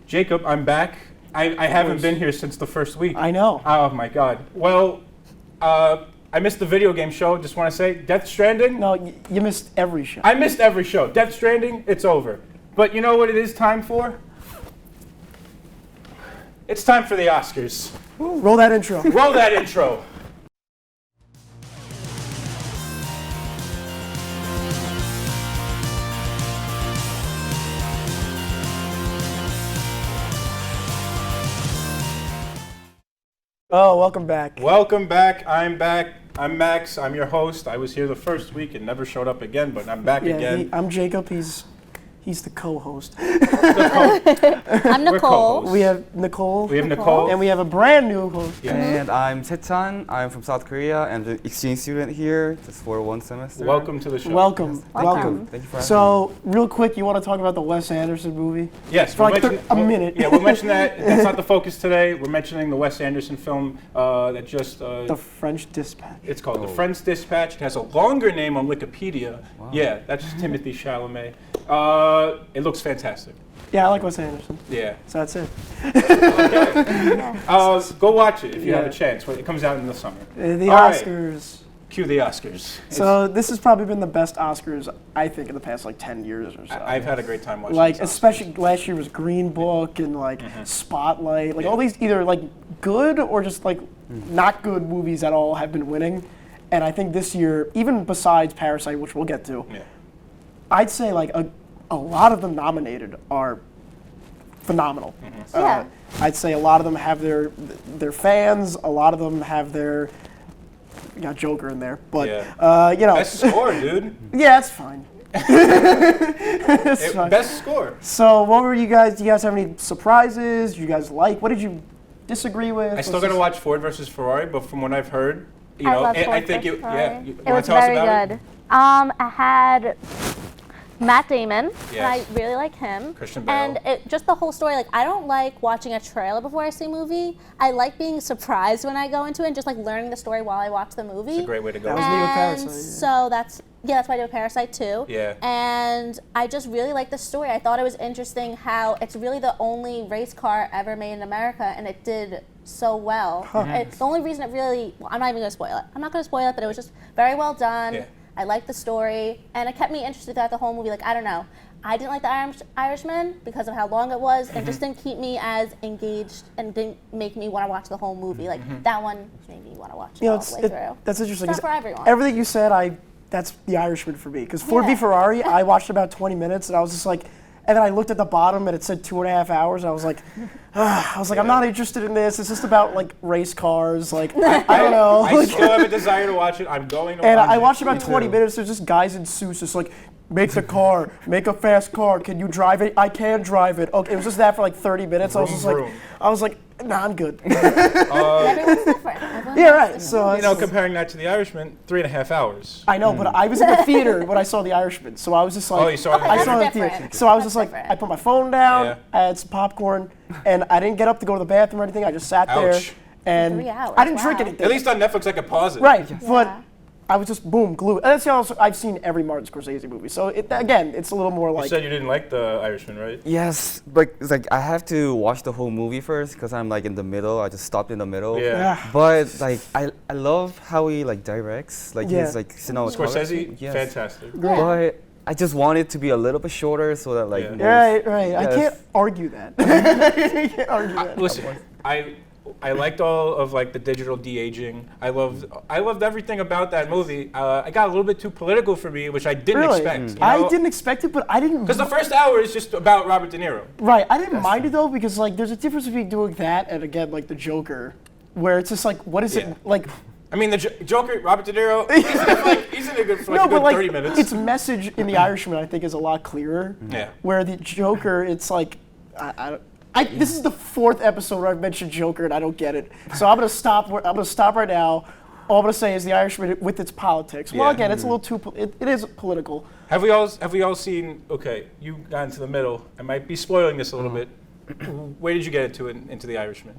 Jacob, I'm back. I haven't been here since the first week. I know. Oh my God. Well, I missed the video game show. Just want to say, Death Stranding. No, you missed every show. I missed every show. Death Stranding, it's over. But you know what it is time for? It's time for the Oscars. Roll that intro. Roll that intro. Oh, welcome back. Welcome back. I'm back. I'm Max. I'm your host. I was here the first week and never showed up again, but I'm back again. I'm Jacob. He's the co-host. I'm Nicole. We have Nicole. We have Nicole. And we have a brand new host. Yeah. And I'm Taechan. I'm from South Korea and the exchange student here just for one semester. Welcome to the show. Welcome. Welcome. Thank you for having me. So, real quick, you want to talk about the Wes Anderson movie? Yes. For like a minute. Yeah, we'll mention that. That's not the focus today. We're mentioning the Wes Anderson film that just... The French Dispatch. It's called The French Dispatch. It has a longer name on Wikipedia. Wow. Yeah, that's Timothée Chalamet. It looks fantastic. Yeah, I like Wes Anderson. Yeah. So that's it. Okay. Go watch it if you have a chance. It comes out in the summer. The All Oscars. Right. Cue the Oscars. So this has probably been the best Oscars, I think, in the past like 10 years or so. I've had a great time watching. Like, especially last year was Green Book and like Spotlight. Like all these either like good or just like not good movies at all have been winning. And I think this year, even besides Parasite, which we'll get to, I'd say like a lot of them nominated are phenomenal. I'd say a lot of them have their fans. A lot of them have their... You got Joker in there, but you know... Best score, dude. Yeah, it's fine. It's fine. Best score. So what were you guys... Do you guys have any surprises? Do you guys like? What did you disagree with? I still got to watch Ford versus Ferrari, but from what I've heard, you I know, love I Ford think versus it... Ferrari. Yeah. It was very good. I had Matt Damon, and I really like him. Christian Bale. And just the whole story, like I don't like watching a trailer before I see a movie. I like being surprised when I go into it and just like learning the story while I watch the movie. It's a great way to go. That was me with Parasite. So that's why I did with Parasite too. Yeah. And I just really like the story. I thought it was interesting how it's really the only race car ever made in America, and it did so well. It's the only reason it really, I'm not even going to spoil it. I'm not going to spoil it, but it was just very well done. Yeah. I liked the story, and it kept me interested throughout the whole movie. Like, I don't know. I didn't like The Irishman because of how long it was, and just didn't keep me as engaged and didn't make me want to watch the whole movie. Like, that one made me want to watch it all the way through. That's interesting. It's not for everyone. Everything you said, that's The Irishman for me. Because Ford v Ferrari, I watched about 20 minutes, and I was just like... And then I looked at the bottom, and it said 2.5 hours. And I was like, I'm not interested in this. It's just about like race cars. Like I don't know. I still have a desire to watch it. I'm going to watch it. And I watched about 20 minutes. There's just guys in suits, just like, make the car, make a fast car. Can you drive it? I can drive it. Okay, it was just that for like 30 minutes. I was like, nah, I'm good. Everyone's different. Yeah, right. So you know, comparing that to The Irishman, 3.5 hours. I know, but I was in the theater when I saw The Irishman, so I was just like, Oh, you saw it? I saw it in the different. theater. So I was just like, different. I put my phone down, I had some popcorn, and I didn't get up to go to the bathroom or anything. I just sat there, and 3 hours, I didn't drink anything. At least on Netflix, I could pause it. Right, but I was just boom, glued. And that's also, I've seen every Martin Scorsese movie, so again, it's a little more like. You said you didn't like The Irishman, right? Yes, but it's like I have to watch the whole movie first because I'm like in the middle. I just stopped in the middle. Yeah. But like I love how he like directs, like his like Cinematography. Yes. Fantastic. But I just want it to be a little bit shorter so that like Right. I can't argue that. I can't argue that. Listen, I liked all of like the digital de-aging. I loved everything about that movie. I got a little bit too political for me, which I didn't expect. You know? I didn't expect it, but I didn't. Because the first hour is just about Robert De Niro. Right, I didn't mind it though because like there's a difference between doing that and again like the Joker, where it's just like what is it like. I mean, the Joker, Robert De Niro, he's in it good for like a good 30 minutes. Its message in The Irishman, I think, is a lot clearer. Yeah. Where the Joker, it's like, this is the 4th episode where I've mentioned Joker and I don't get it. So I'm gonna stop right now. All I'm gonna say is The Irishman with its politics. Well, again, it's a little too. It is political. Have we all seen? Okay, you got into the middle. I might be spoiling this a little bit. Where did you get into The Irishman?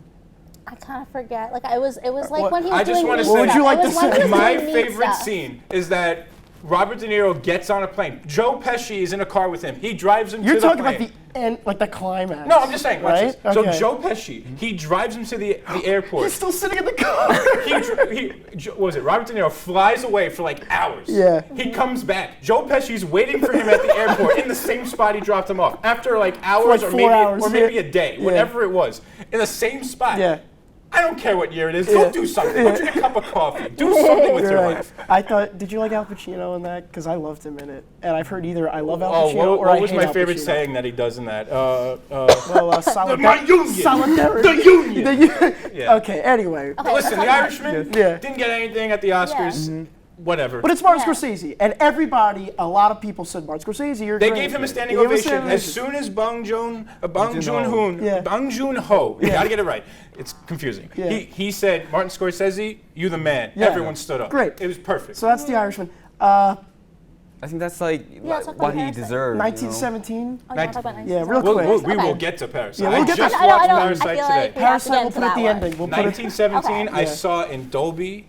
I kind of forget. Like it was like when he was I just doing want to meat say, What would you like to stuff. It was when say? he was My doing meat favorite stuff. scene is that Robert De Niro gets on a plane. Joe Pesci is in a car with him. He drives him to the You're talking plane. about the end, like the climax. No, I'm just saying. Watch right? this. So Okay. Joe Pesci, he drives him to the airport. He's still sitting in the car. What was it? Robert De Niro flies away for like hours. Yeah. He comes back. Joe Pesci's waiting for him at the airport in the same spot he dropped him off. After like hours like or 4 maybe hours, a day, Yeah. whatever it was, in the same spot. Yeah. I don't care what year it is. Go do something. Go drink a cup of coffee. Do something with You're your right. life. Did you like Al Pacino in that? Because I loved him in it. And I've heard either I love Al Oh, Pacino or what I was hate my Al favorite Pacino. saying that he does in that? Well, My union. Solidarity. The union. Yeah. Okay, anyway. Okay, Listen, The Irishman Yeah. didn't get anything at the Oscars. Whatever. But it's Martin Yeah. Scorsese, and everybody, a lot of people said Martin Scorsese. You're They great." gave him a standing They gave him a ovation standing as ovation. soon as Bong Joon-ho. Joon-ho, Yeah. Bong Joon-ho, you gotta get it right. It's confusing. Yeah. He said, Martin Scorsese, you the man. Yeah. Everyone stood up. Great. It was perfect. So that's The Irishman. I think that's like Yeah, talk about what he Parasite. deserved. 1917. Oh, you want to talk about Yeah, 1917? real quick. We Okay. will get to Parasite. Yeah, we'll I get just to- I know, watched I Parasite feel today. like we have to Parasite, get we'll into put at that the one. ending. We'll put it. 1917, I Yeah. saw in Dolby.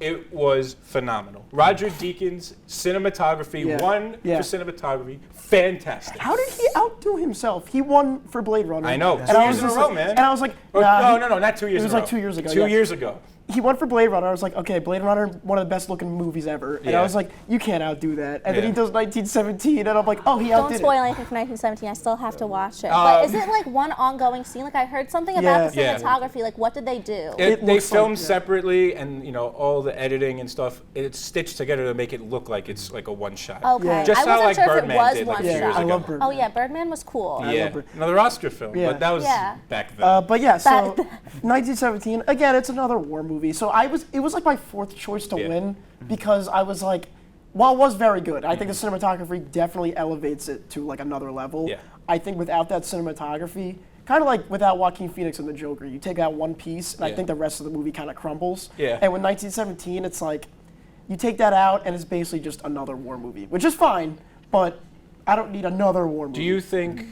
It was phenomenal. Roger Deakins, cinematography, Yeah. won Yeah. for cinematography. Fantastic. How did he outdo himself? He won for Blade Runner. I know. And 2 I years was in a just row, like- man. And I was like, Or, nah, no, not 2 years it was in a like row. 2 years ago, 2 yeah. years ago. he won for Blade Runner. I was like, okay, Blade Runner, one of the best looking movies ever. And Yeah. I was like, you can't outdo that. And then Yeah. he does 1917, and I'm like, oh, he Don't outdid spoil it. anything from 1917. I still have to watch it. But is it like one ongoing scene? Like I heard something about the Yeah. cinematography. Like what did they do? It They looks filmed like- yeah. separately, and all the editing and stuff. It's stitched together to make it look like it's like a one shot. Okay. Yeah. Just I how wasn't like sure Birdman if it was did one like a few Yeah, years shot. I ago. love Birdman. Oh yeah, Birdman was cool. Yeah, Bird- another Oscar film, Yeah. but that was Yeah. back then. But yeah, so But- 1917, again, it's another war movie. So it was like my fourth choice to Yeah. win because I was like, while it was very good, I think the cinematography definitely elevates it to like another level. Yeah. I think without that cinematography, kind of like without Joaquin Phoenix and the Joker, you take out one piece, and I Yeah. think the rest of the movie kind of crumbles. Yeah. And with 1917, it's like, you take that out, and it's basically just another war movie, which is fine, but I don't need another war movie. Do you think,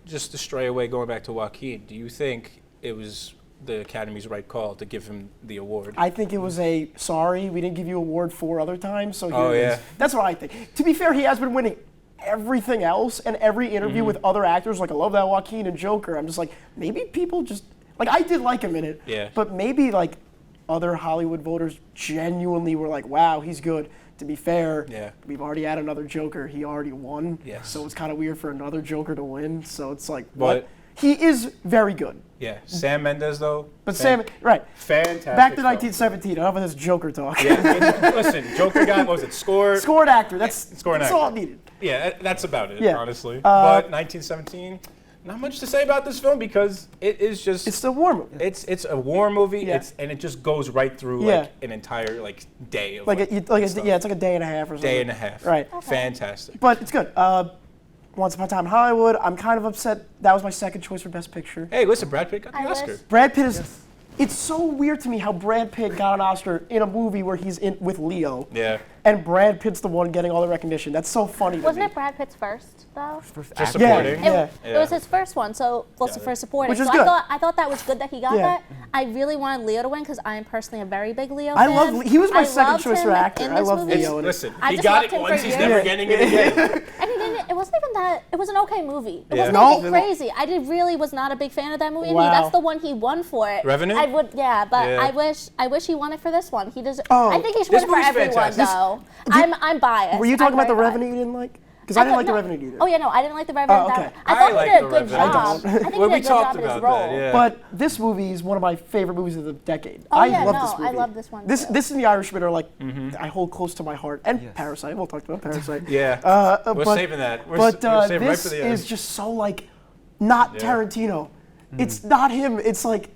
just to stray away, going back to Joaquin, do you think it was the Academy's right call to give him the award? I think it was sorry, we didn't give you award 4 other times, so here Oh, it yeah. is. That's what I think. To be fair, he has been winning everything else, and every interview with other actors, like I love that Joaquin and Joker, I'm just like, maybe people just, like I did like him in it, Yeah. but maybe like other Hollywood voters genuinely were like, wow, he's good. To be fair, Yeah. we've already had another Joker, he already won, Yes. so it's kind of weird for another Joker to win, so it's like, But- what? He is very good. Yeah, Sam Mendes though. But Sam, right, Fantastic. back to film. 1917, enough of this Joker talk. Yeah, listen, Joker got, what was it, score? Scored actor. That's Scored that's actor. all I needed. Yeah, that's about it, Yeah. honestly. But 1917, not much to say about this film because it is just It's the war movie. it's a war movie. Yeah. And it just goes right through Yeah. like an entire like day of Like stuff. it's like a day and a half or something. day and a half. Right. Fantastic. But it's good. Once Upon a Time in Hollywood. I'm kind of upset. That was my second choice for Best Picture. Hey, listen, Brad Pitt got the I Oscar. wish- Brad Pitt is. It's so weird to me how Brad Pitt got an Oscar in a movie where he's in with Leo, Yeah. and Brad Pitt's the one getting all the recognition. That's so funny to Wasn't me. it Brad Pitt's first though? Just Yeah. supporting. Yeah. It was his first one, so was for supporting. Which is so good. I thought that was good that he got Yeah. that. I really wanted Leo to win because I am personally a very big Leo I fan. love. He was my I second loved choice him for actor. in I this love movie. Leo in it. Listen, I he just got loved it him for once. He's years. never getting it again. And he didn't. It wasn't even that. It was an okay movie. It Yeah. wasn't No. anything crazy. I really was not a big fan of that movie. And Wow. that's the one he won for it. Revenant? I would, yeah, but Yeah. I wish he won it for this one. He does. Oh, I think he should this win it for movie's everyone fantastic. though. Did- I'm biased. Were you talking I'm about the very Revenant you didn't like? Because I didn't like the Revenant either. Oh yeah, no, I didn't like the Revenant. Oh, okay. I I thought like he did The a good Revenant. job. I I think Well, he we did a good talked job in his about role. that, yeah. But this movie is one of my favorite movies of the decade. Oh, I yeah, love no, this movie. I love this one, This too. this and The Irishman are like Mm-hmm. I hold close to my heart, and Parasite. We'll talk about Parasite. Yeah. We're but- saving that. We're But saving right this for the end. is just so like not Yeah. Tarantino. It's not him. It's like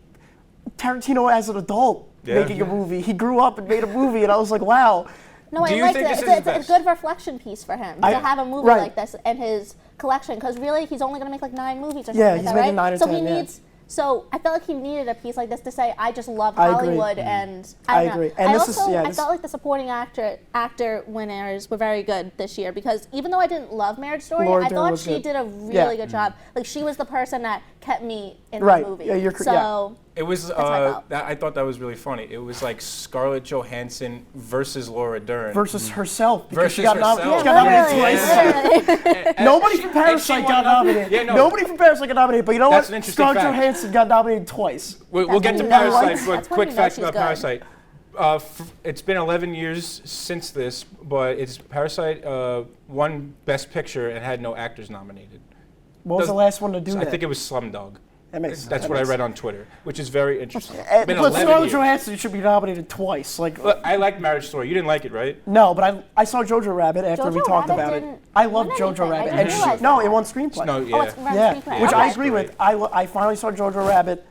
Tarantino as an adult Yeah. making a movie. He grew up and made a movie, and I was like, wow. No, Do I you liked think it. this It's, is it's the a best? good reflection piece for him to have a movie right. like this in his collection because really he's only going to make like 9 movies or something Yeah, like he's that, making right? 9 or so 10, he yeah. needs. So I felt like he needed a piece like this to say I just love I agree. Hollywood and I I don't know. agree. And I this is- also yeah, I this- felt like the supporting actor winners were very good this year because even though I didn't love Marriage Story, Laura I Dern thought was she good. did a really Yeah. good job. Like she was the person that kept me in Right. the movie. Yeah, you're so It was. That's how I felt. I thought that was really funny. It was like Scarlett Johansson versus Laura Dern. Versus herself. Because Versus she got, herself. she got nominated Literally, twice. literally. Nobody from and she Parasite won got nothing. nominated. Yeah, no. Nobody from Parasite got nominated, but you know That's what? an interesting Scarlett fact. Johansson got nominated twice. We'll get to when you know Parasite, what- but that's when quick you know fact she's about good. Parasite. It's been 11 years since this, but it's Parasite won Best Picture and had no actors nominated. What was the last one to do I that? think it was Slumdog. That makes sense. That's what I read on Twitter, which is very interesting. But Been 11 Scarlett years. Johansson should be nominated twice. Like, Look, I like Marriage Story. You didn't like it, right? no, but I saw Jojo Rabbit after we Jojo talked Rabbit about it. didn't I love win Jojo anything. I Rabbit. didn't And realize no, that. it won screenplay. No, Oh, yeah. it's from Yeah, screenplay. which Okay. I agree with. I finally saw Jojo Rabbit.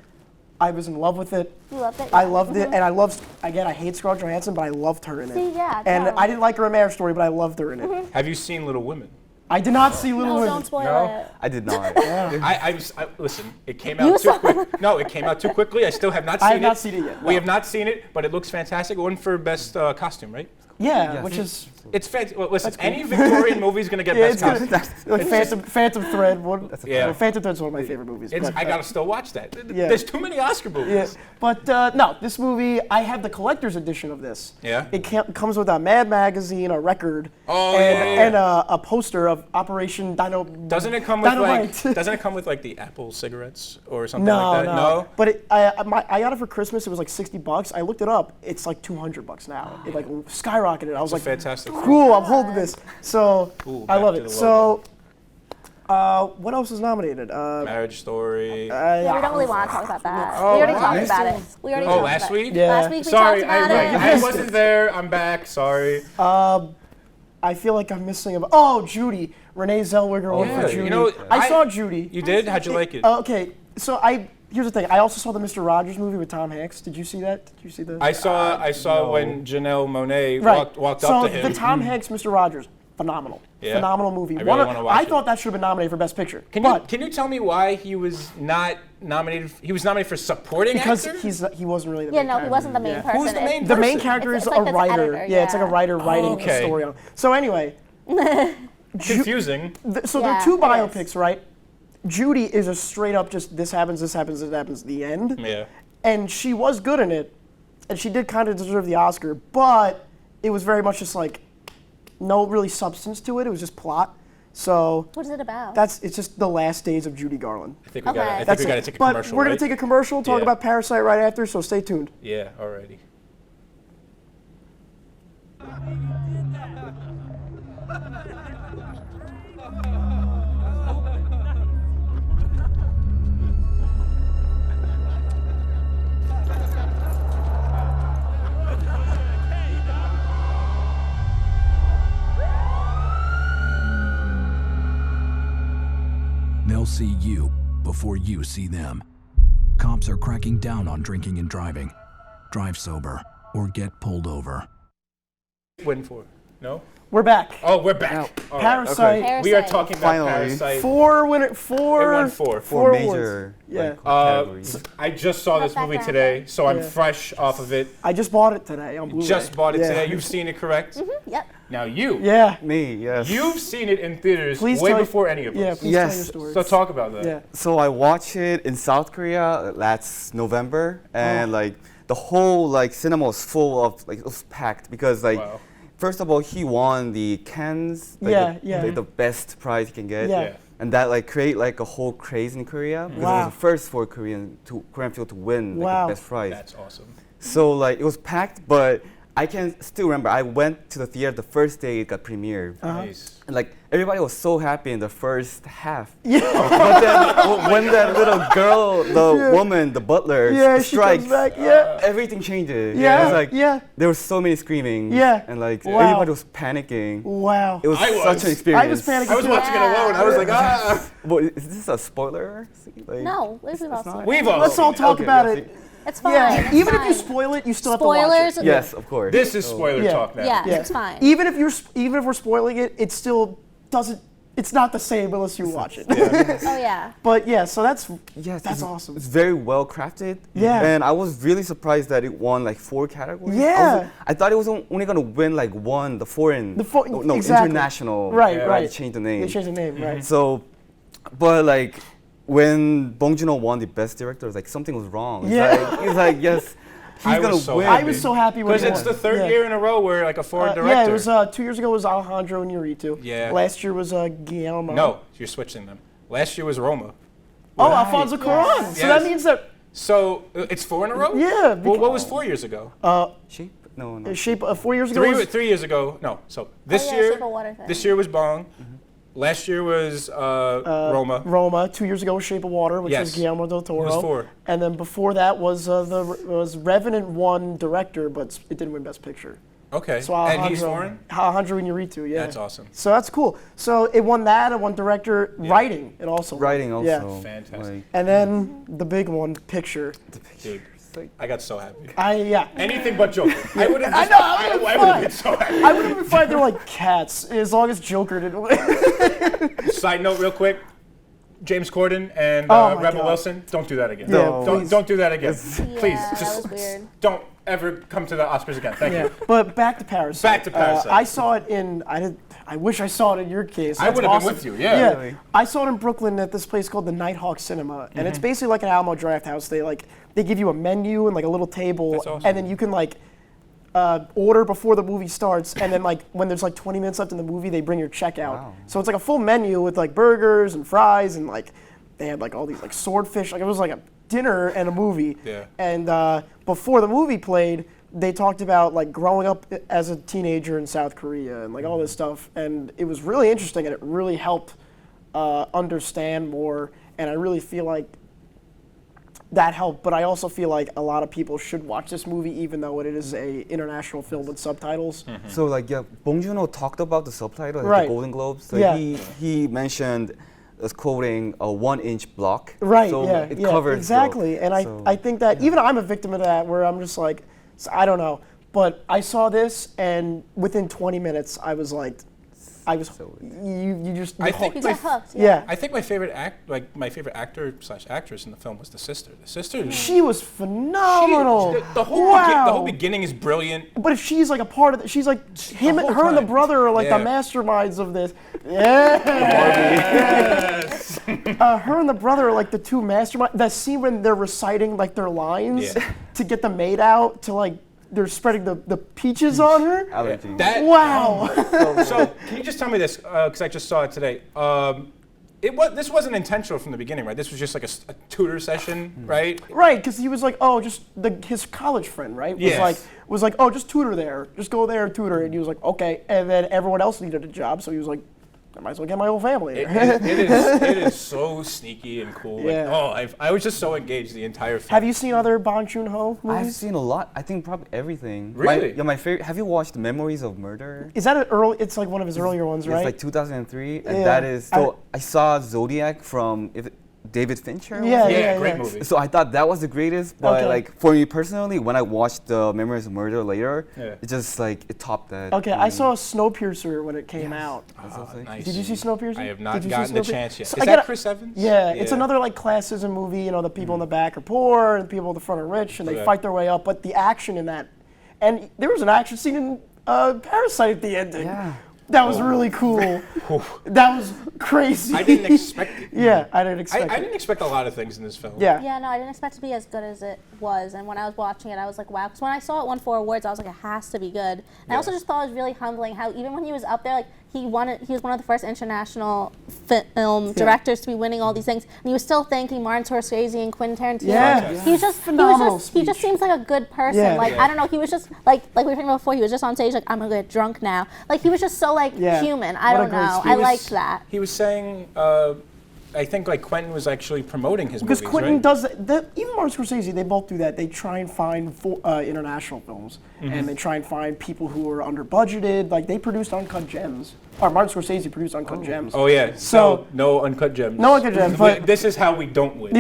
I was in love with it. You loved it? I Yeah. loved it, and I loved. Again, I hate Scarlett Johansson, but I loved her in it. See, yeah, And no. I didn't like her in Marriage Story, but I loved her in it. Have you seen Little Women? I did not see Little No, Women. don't spoil No? it. I did not. I listen. It came You out too saw quick. No, it came out too quickly. I still have not seen I it. have not seen it yet, We no. have not seen it, but it looks fantastic. It won for best costume, right? Yeah, Yes. which is It's fantastic. Well, listen, That's cool. any Victorian movie is gonna get yeah, best it's good. costume. Like Phantom Thread. One, Yeah. Phantom Thread's one of my favorite movies. It's, but, I gotta still watch that. Yeah. There's too many Oscar movies. Yeah, but no, this movie, I have the collector's edition of this. Yeah? It comes with a Mad magazine, a record, Oh, and, yeah. and a poster of Operation Dino. Doesn't it come with Dynamite. like? Doesn't it come with like the Apple cigarettes or something No, like that? no. But I got it for Christmas. It was like $60. I looked it up. It's like $200 now. It like skyrocketed. I was like, fantastic. cool. I'm holding this. So Ooh, I back love to it. the So what else is nominated? Marriage Story. Yeah, we don't really want to talk about that. Oh, we already wow. talked about it. We already Oh, talked last about week? It. Yeah. Last week we Sorry, talked about I it. wasn't there. I'm back. Sorry. I feel like I'm missing a. Oh, Judy. Renee Zellweger won yeah, for Judy. you know, I saw Judy. You did? How'd you like it? Okay, so here's the thing. I also saw the Mr. Rogers movie with Tom Hanks. Did you see that? Did you see the? I saw when Janelle Monáe right. walked so up to him. the Tom Hanks Mr. Rogers, phenomenal, Yeah? phenomenal movie. I really wanna watch I it. thought that should have been nominated for Best Picture. Can you tell me why he was not nominated? He was nominated for supporting because actor. he wasn't really the Yeah, main no, character. he wasn't the main Yeah. person. Who's the main The main person? character It's is like a this writer. editor, yeah, it's like a yeah. writer writing okay. a story on it. So anyway, Confusing. so there Yeah, are two it biopics, is. right? Judy is a straight up just this happens, the end. Yeah. And she was good in it, and she did kind of deserve the Oscar, but it was very much just like no really substance to it. It was just plot. So What is it about? it's just the last days of Judy Garland. I think we Okay. got. I think That's we got to it. take a But commercial. we're gonna right? take a commercial, talk Yeah. about Parasite right after. So stay tuned. Yeah. Alrighty. They'll see you before you see them. Cops are cracking down on drinking and driving. Drive sober or get pulled over. Win for? No. We're back. Oh, we're back. All right. Parasite. Okay. We are Parasite. talking about Finally. Parasite. Four winner. It Four. won four. Four major awards. Yeah. like, categories. I just saw this movie today, so I'm Yeah. fresh off of it. I just bought it today on Blu-ray. Just bought it Yeah. today. You've seen it, correct? Yep. Now you. Yeah. Me, yes. You've seen it in theaters Please way tell- before any of Yeah. us. Please Yes. tell your story. So talk about that. Yeah. So I watched it in South Korea last November, and Oh. like the whole like cinema was full of like it was packed because like Wow. first of all he won the Cannes like, Yeah, the, yeah. like, the best prize he can get, Yeah. Yeah. and that like create like a whole craze in Korea because it Wow. was the first for Korean people to win like, Wow. the best prize. That's awesome. So like it was packed, but I can still remember I went to the theater the first day it got premiered. Nice. And like everybody was so happy in the first half. Yeah. But then when that little girl, the woman, the butler Yeah. She strikes, comes back. Yeah. everything changes. Yeah, It was like yeah. there were so many screaming. Yeah. And like Wow. everybody was panicking. Wow. It was I was. such an experience. I was panicking. I was watching it alone. I was like, ah. But is this a spoiler? Like, No, we've all it's seen not? it. We've all Let's all seen it. talk Okay, about yes, it. It's fine. Yeah. It's Even if you fine. spoil it, you still have to watch Spoilers. it. Yes, of course. This is spoiler Yeah. talk now. Yeah, Yeah. it's fine. Even if we're spoiling it, it still doesn't. It's not the same unless you watch it. Oh yeah. But yeah, so that's Yes, that's it's, awesome. It's very well crafted. Yeah. And I was really surprised that it won like 4 categories. Yeah. I thought it was only gonna win like one, the foreign. Exactly. international. Right, Yeah. right. They changed the name. They changed the name, right? So, but like, when Bong Joon-ho won the Best Director, like something was wrong. Yeah. He's like, yes, he's I was gonna so win. happy. I was so happy when Because he it's won. the third year in a row where like a foreign director. Yeah, it was 2 years ago was Alejandro Iñárritu. Yeah. Last year was Guillermo. No, you're switching them. Last year was Roma. Oh, Alfonso Cuarón. So that Yes. means that So it's 4 in a row? Yeah, Well, what was 4 years ago? Shape? No. Shape 4 years ago. was- 3 years ago. No. So this yeah, year, Shape of Water thing. this year was Bong. Last year was Roma. Roma. 2 years ago was Shape of Water, which was Yes. Guillermo del Toro. was 4. And then before that was Revenant won director, but it didn't win Best Picture. Okay. So And he's foreign? Alejandro Iñárritu, yeah. That's awesome. So that's cool. So it won that, it won director, writing. It also won. Writing also. Yeah. Fantastic. Like, And then the big one, picture. Dude, I got so happy. Yeah. Anything but Joker. I would have I know, I would've I would have fine. been so happy. I would have been fine. They're like cats, as long as Joker didn't win. Side note, real quick. James Corden and Oh my Rebel God. Wilson, don't do that again. No, don't, please. don't do that again. Yeah, Please, that just was weird. don't ever come to the Oscars again. Thank Yeah. you. But back to Parasite. Back to Parasite. I saw it in. I wish I saw it in your case. I That's would've been awesome. with you, yeah. Really? I saw it in Brooklyn at this place called the Nighthawk Cinema, and it's basically like an Alamo Drafthouse. They give you a menu and like a little table, That's awesome. and then you can like order before the movie starts, and then like when there's like 20 minutes left in the movie, they bring your check out. Wow. So it's like a full menu with like burgers and fries, and like they had like all these like swordfish. Like it was like a dinner and a movie. Yeah. And before the movie played, they talked about like growing up as a teenager in South Korea and like all this stuff, and it was really interesting, and it really helped understand more. And I really feel like that helped, but I also feel like a lot of people should watch this movie, even though it is a international film with subtitles. So like Bong Joon-ho talked about the subtitle at Right. the Golden Globes. So Yeah. he mentioned us quoting a 1-inch block. Right. So yeah. it yeah. covers exactly. And so- I think that even I'm a victim of that, where I'm just like, I don't know, but I saw this, and within 20 minutes, I was you just I think You my got hooked. yeah. I think my favorite actor / actress in the film was the sister. The sister. She was phenomenal. The whole wow. the whole beginning is brilliant. But if she's like a part of it, she's like him, whole her, and the time. brother are like Yeah. the masterminds of this. Yeah. Yes. Her and the brother are like the two masterminds. That scene when they're reciting like their lines Yeah. to get the maid out to like they're spreading the peaches on her. Allergy. That. Wow. So can you just tell me this? Because I just saw it today. This wasn't intentional from the beginning, right? This was just like a tutor session, right? Right, because he was like, oh, just his college friend, right? Yes. Was like, oh, just tutor there, just go there and tutor, and he was like, okay. And then everyone else needed a job, so he was like, I might as well get my whole family. It here. it is so sneaky and cool. Yeah. Like, I was just so engaged the entire film. Have you seen other Bong Joon-ho I've movies? seen a lot. I think probably everything. Really? My favorite. Have you watched Memories of Murder? Is that an early? It's like one of his earlier ones, right? It's like 2003, and Yeah. that is. So I saw Zodiac from David Fincher. was Yeah, it? Yeah, great movie. So I thought that was the greatest, but Okay. like for me personally, when I watched the Memories of Murder later, Yeah. it just like it topped that. Okay, for I me. saw Snowpiercer when it came out. Nice. Did you see Snowpiercer? I have not Did you see gotten the Snowpiercer? chance yet. So Is I that got- Chris Evans? Yeah, it's another like classism movie. You know, the people in the back are poor and the people in the front are rich, and they Okay. fight their way up. But the action in that, and there was an action scene in Parasite at the ending. Yeah. That was really cool. That was crazy. I didn't expect it. Yeah, I didn't expect I it. didn't expect a lot of things in this film. Yeah. Yeah, no, I didn't expect it to be as good as it was. And when I was watching it, I was like, wow. Because when I saw it won 4 awards, I was like, it has to be good. And I also just thought it was really humbling how even when he was up there, like he was one of the first international film directors to be winning all these things, and he was still thanking Martin Scorsese and Quentin Tarantino. Yeah. He was just Phenomenal he just speech. seems like a good person. Yeah. Like Yeah. I don't know, he was just like we were talking about before. He was just on stage like I'm gonna get drunk now. Like he was just so like Yeah. human. I What a don't great know. speech. I liked that. He was saying, I think like Quentin was actually promoting his Because movies, Quentin right? does that. Even Martin Scorsese, they both do that. They try and find international films, and they try and find people who are under budgeted. Like they produced Uncut Gems. Or Martin Scorsese produced Uncut Gems. Oh yeah. So- no uncut gems. No Uncut Gems, but- this is how we don't win.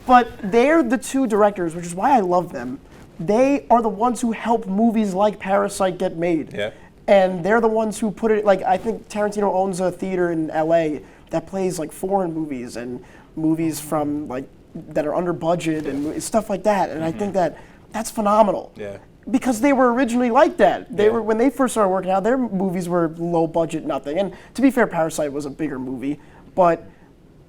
But they're the two directors, which is why I love them. They are the ones who help movies like Parasite get made. Yeah. And they're the ones who put it, like, I think Tarantino owns a theater in LA that plays, like, foreign movies and movies from, like, that are under budget and stuff like that. And I think that that's phenomenal. Yeah. Because they were originally like that. They Yeah. were when they first started working out, their movies were low budget, nothing. And to be fair, Parasite was a bigger movie, but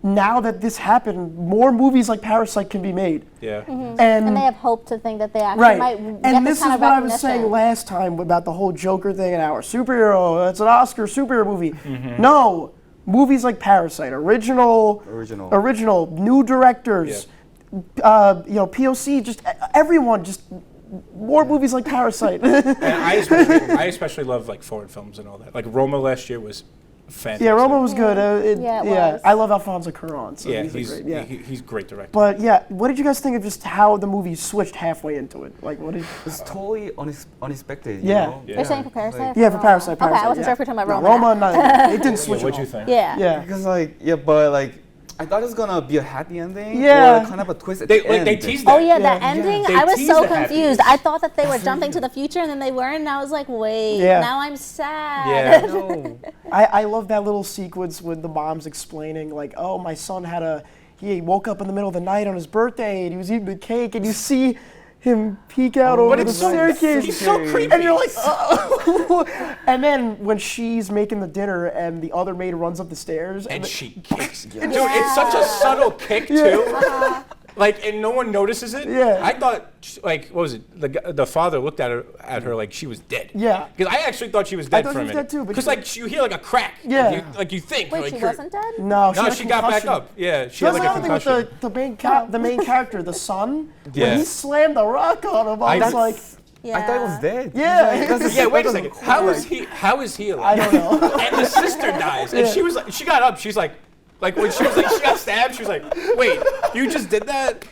now that this happened, more movies like Parasite can be made. Yeah. And they have hope to think that they actually Right. might get And this this kind is of what I was saying recognition. last time about the whole Joker thing and our superhero. It's an Oscar superhero movie. No, movies like Parasite, original, new directors, POC, just everyone, just more movies like Parasite. And I especially love like foreign films and all that. Like Roma last year was fantastic. Yeah, Roma was good. It was. I love Alfonso Cuarón. So Yeah, he's great. Yeah. he's great director. But yeah, what did you guys think of just how the movie switched halfway into it? Like, what did? It's totally unexpected. Yeah. You know? Yeah. You're saying for Parasite? Yeah, for Parasite. Okay, I wasn't yeah. sure if we were talking about No, Roma. Roma, it didn't switch. What'd at you all. think? Yeah. Yeah. Because but I thought it was gonna be a happy ending. Yeah. Or kind of a twist at They the end. they teased that. Oh yeah, Yeah, the ending. They I was teased so the happy confused. ending. I thought that they were jumping to the future, and then they weren't. And I was like, wait, Yeah. now I'm sad. Yeah. No. I love that little sequence with the moms explaining, like, oh, my son he woke up in the middle of the night on his birthday and he was eating the cake, and you see him peek out over But the it's so, staircase. he's so creepy. And you're like, oh. And then when she's making the dinner and the other maid runs up the stairs. And the- she kicks. Dude, it's such a subtle kick too. Like, and no one notices it. Yeah. I thought, like, what was it? The father looked at her like she was dead. Yeah. Because I actually thought she was dead thought for she a was minute. dead too, but Because she- like you hear like a crack. Yeah. Like you think. Wait, like she you're- wasn't dead? No, No, had a she got back concussion. up. Yeah, she That's had like a another thing concussion. with the main character, the son. Yeah. When he slammed the rock on him, I was That's- like, Yeah. I thought it was dead. yeah. Yeah, wait a second. How is he alive? I don't know. And the sister dies, and she was like, she got up. She's like when she was like, she got stabbed. She was like, wait, you just did that?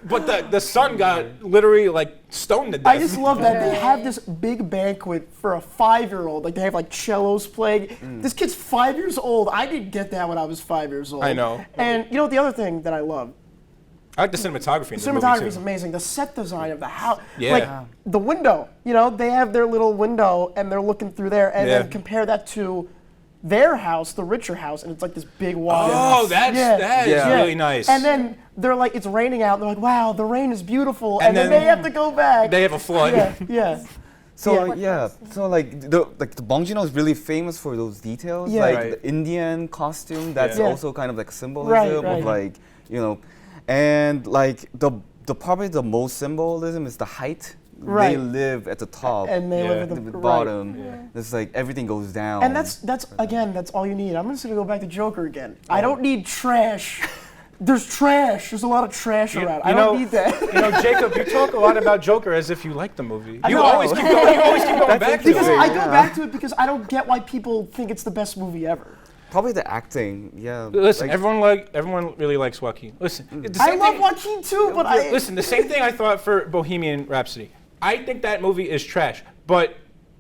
But the son got literally like stoned to death. I just love that they have this big banquet for a 5-year-old. Like they have like cellos playing. This kid's 5 years old. I didn't get that when I was 5 years old. I know. And you know the other thing that I love? I like the cinematography in the Cinematography movie is too. amazing. The set design of the house, Yeah. like the window. You know, they have their little window and they're looking through there, and Yeah. then compare that to their house, the richer house, and it's like this big wide. Oh, that is Yeah. really nice. And then they're like, it's raining out. And they're like, wow, the rain is beautiful. And then then they have to go back. they have a flood. yeah, yeah. So Yeah. so the Bong Joon-ho is really famous for those details, Yeah. like Right. the Indian costume. That's Yeah. also kind of like symbolism Right. of like and like the probably the most symbolism is the height. They Right. live at the top, And they live Yeah. at the the bottom. Right. It's like everything goes down. And that's all you need. I'm just gonna go back to Joker again. I don't need trash. There's trash. There's a lot of trash around. I don't need that. You know, Jacob, you talk a lot about Joker as if you like the movie. You know. always keep going. You always keep going back to Because it. I go back to it because I don't get why people think it's the best movie ever. Probably the acting, yeah. Listen, like, everyone really likes Joaquin. Listen, the I same love thing- Joaquin too, but I Listen, the same thing I thought for Bohemian Rhapsody. I think that movie is trash, but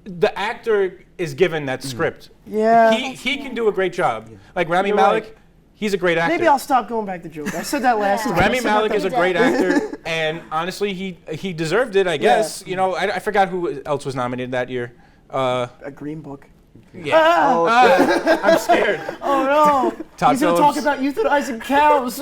the actor is given that script. Yeah. He can do a great job. Like Rami You're Malek, right. he's a great actor. maybe I'll stop going back to Joker. I said that last time. Rami I said Malek that is a great actor, and honestly, he deserved it, I guess. You know, I forgot who else was nominated that year. a Green Book. Yeah. I'm scared. Oh no! Todd He's gonna talk Phillips. about euthanizing cows.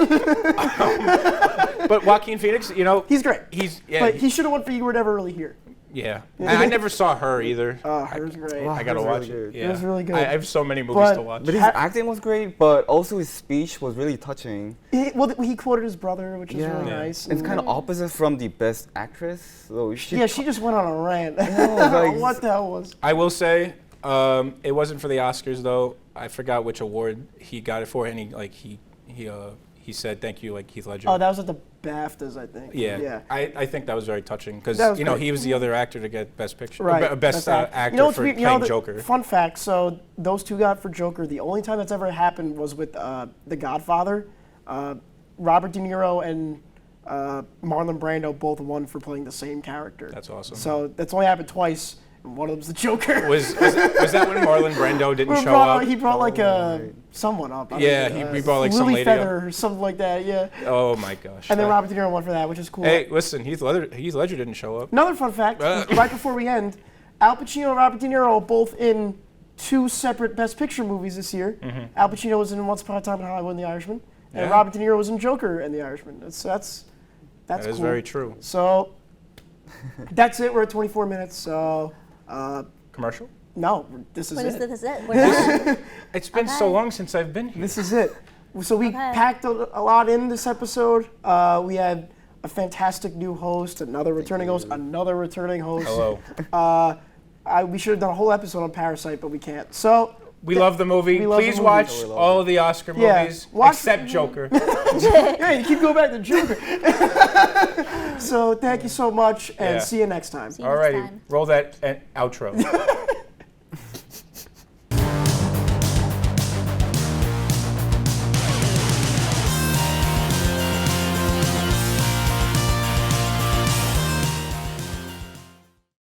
But Joaquin Phoenix, you know, He's great. he But he should have won for You Were Never Really Here. yeah. I never saw her either. Her's great. I gotta It was watch really it. good. Yeah. It was really good. I have so many movies But- to watch. but his acting was great, but also his speech was really touching. He quoted his brother, which is really Yeah. nice. It's kind of opposite from the best actress. So she Yeah, she just went on a rant. like- What the hell was? I will say, it wasn't for the Oscars though. I forgot which award he got it for, and he said thank you like Heath Ledger. Oh, that was at the BAFTAs, I think. yeah. Yeah. I think that was very touching because That was you know great. he was the other actor to get Best Picture, Right. best that's right. actor You know what's for weird? playing the Joker. Fun fact: so those two got for Joker. The only time that's ever happened was with The Godfather. Robert De Niro and Marlon Brando both won for playing the same character. That's awesome. So that's only happened twice. And one of them's the Joker. Was that when Marlon Brando didn't show up? He brought like someone up. I Yeah, don't know, he brought, like, some Lily lady up. Feather or something like that. Yeah. Oh my gosh. And then Robert De Niro won for that, which is cool. Hey, listen, Heath Ledger didn't show up. Another fun fact, right before we end, Al Pacino and Robert De Niro both in 2 separate Best Picture movies this year. Al Pacino was in Once Upon a Time in Hollywood and The Irishman, and Yeah. Robert De Niro was in Joker and The Irishman. That's That is cool. very true. So that's it. We're at 24 minutes. So Commercial? no, this is What is it. this? We're done. It's been so Okay. long since I've been here. This is it. So we packed a lot in this episode. We had a fantastic new host, another returning host. Hello. We should have done a whole episode on Parasite, but we can't. So We love the movie. Please watch all of the Oscar movies except Joker. Yeah, you keep going back to Joker. So thank you so much, and see you next time. All righty, roll that outro.